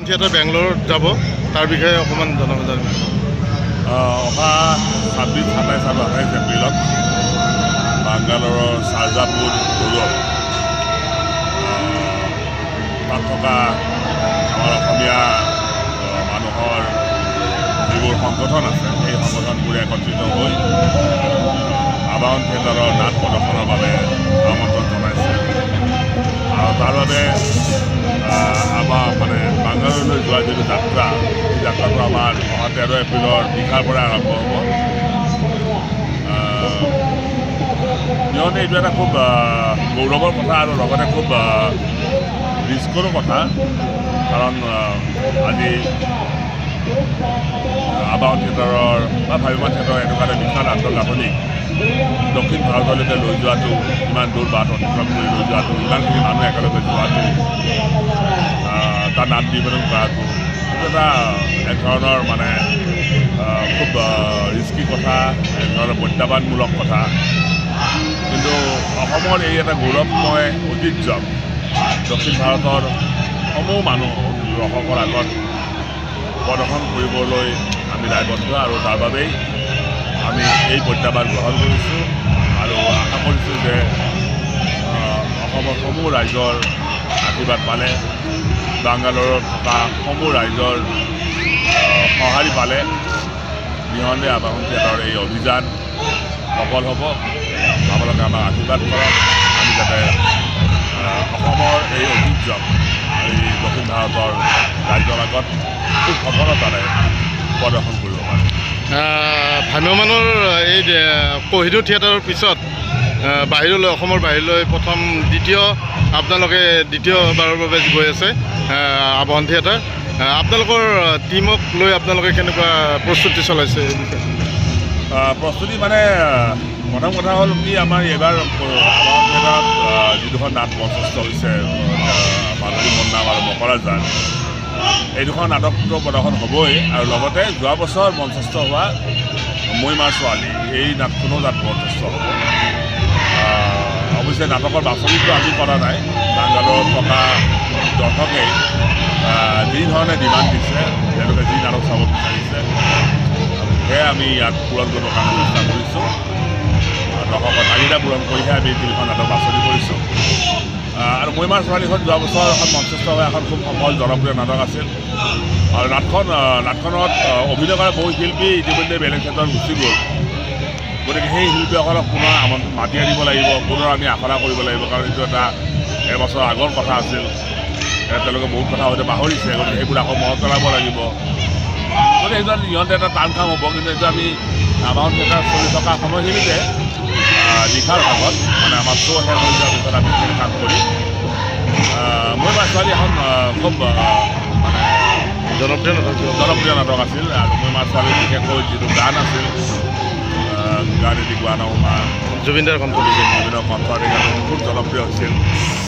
Theatre বেংগলোৰত যাব তাৰ বিষয়ে অকণমান জনাব জানিব। অহা 26, 27 আৰু 28 এপ্ৰিলত বাংগালোৰৰ চাৰ্জাপুৰ ৰোডত তাত থকা আমাৰ অসমীয়া মানুহৰ যিবোৰ সংগঠন আছে সেই সংগঠনবোৰে একত্ৰিত হৈ আবাহন থিয়েটাৰৰ নাট প্ৰদৰ্শনৰ বাবে আমন্ত্ৰণ জনাইছে আৰু তাৰ বাবে আমাৰ বাংগালোৰলৈ যোৱা যিটো যাত্ৰা সেই যাত্ৰাটো আমাৰ অহা 13 এপ্ৰিলৰ নিশাৰ পৰা আৰম্ভ হ'ব। কিয়নো এইটো এটা খুব গৌৰৱৰ কথা আৰু লগতে খুব ৰিস্কৰো কথা, কাৰণ আজি আবাহন থিয়েটাৰৰ বা ভাবিমান থিয়েটাৰৰ এনেকুৱা এটা বিশাল আন্তঃগাঁথনি দক্ষিণ ভাৰতলৈকে লৈ যোৱাটো, ইমান দূৰ বাট অতিক্ৰম কৰি লৈ যোৱাটো, ইমানখিনি মানুহ একেলগে যোৱাটো, তাৰ নাম নিবেদন কৰাটো এইটো এটা এক ধৰণৰ খুব ৰিস্কি কথা, এক ধৰণৰ প্ৰত্যাহ্বানমূলক কথা। কিন্তু অসমৰ এই এটা গৌৰৱময় ঐতিহ্য দক্ষিণ ভাৰতৰ সমূহ মানুহ দৰ্শকৰ আগত প্ৰদৰ্শন কৰিবলৈ আমি দায়বদ্ধ আৰু তাৰ বাবেই আমি এই প্ৰত্যাহ্বান গ্ৰহণ কৰিছোঁ আৰু আশা কৰিছোঁ যে অসমৰ সমূহ ৰাইজৰ আশীৰ্বাদ পালে, বাংগালোৰত থকা সমূহ ৰাইজৰ সঁহাৰি পালে নিঃসন্দেহে আবাহন থিয়েটাৰৰ এই অভিযান সফল হ'ব। আপোনালোকে আমাক আশীৰ্বাদ কৰক, আমি যাতে অসমৰ এই ঐতিহ্য এই দক্ষিণ ভাৰতৰ ৰাইজৰ আগত খুব সফলতাৰে প্ৰদৰ্শন কৰিব পাৰোঁ। ভ্ৰাম্যমানৰ এই কহিনুৰ থিয়েটাৰৰ পিছত বাহিৰলৈ, অসমৰ বাহিৰলৈ আপোনালোকে দ্বিতীয়বাৰৰ বাবে গৈ আছে আবাহন থিয়েটাৰ। আপোনালোকৰ টীমক লৈ আপোনালোকে কেনেকুৱা প্ৰস্তুতি চলাইছে? প্ৰস্তুতি প্ৰথম কথা হ'ল কি, আমাৰ এইবাৰ আবাহন থিয়েটাৰত যি দুখন নাট মঞ্চস্থ হৈছে, মাধৱী মন্নাম আৰু মকৰাজান, এই দুখন নাটকটো প্ৰদৰ্শন হ'বই আৰু লগতে যোৱা বছৰ মঞ্চস্থ হোৱা মই মাৰ ছোৱালী এই নাটখনো তাত মঞ্চস্থ হ'ব। অৱশ্যে নাটকৰ বাছনিটো আমি কৰা নাই, বাংগালোৰত থকা দৰ্শকে যি ধৰণে ডিমাণ্ড দিছে, তেওঁলোকে যি নাটক চাব বিচাৰিছে সেয়ে আমি ইয়াত পূৰণ কৰিবৰ কাৰণে চেষ্টা কৰিছোঁ। দৰ্শকৰ চাহিদা পূৰণ কৰিহে আমি তিনিখন নাটক বাছনি কৰিছোঁ। আৰু মই মাৰ ছোৱালীখন যোৱা বছৰ এখন মঞ্চস্থ হোৱা এখন খুব সফল জনপ্ৰিয় নাটক আছিল আৰু নাটখনত অভিনয় কৰা বহু শিল্পী ইতিমধ্যে বেলেগ ক্ষেত্ৰত গুচি গ'ল। গতিকে সেই শিল্পীসকলক পুনৰ মাতি আনিব লাগিব, পুনৰ আমি আখৰা কৰিব লাগিব, কাৰণ এইটো এটা এবছৰ আগৰ কথা আছিল। তেওঁলোকে বহুত কথা হয়তো পাহৰিছে, গতিকে সেইবোৰ আকৌ মনত পেলাব লাগিব। গতিকে সেইটো ইহঁতে এটা টান কাম হ'ব, কিন্তু এইটো আমি আবাহন থিয়েটাৰ চলি থকা সময়খিনিতে নিশাৰ ভাগত আমাৰ শ্ব' শেষ হৈ যোৱাৰ পিছত আমি সেইখিনি কাম কৰিম। মই মাৰ ছোৱালী এখন খুব জনপ্ৰিয় নাটক আছিল আৰু মই মাৰ ছোৱালী বিশেষকৈ যিটো গান আছিল, গান এটি গোৱা নাও মা, জুবিনৰ কণ্ঠ, গানটো খুব জনপ্ৰিয় হৈছিল।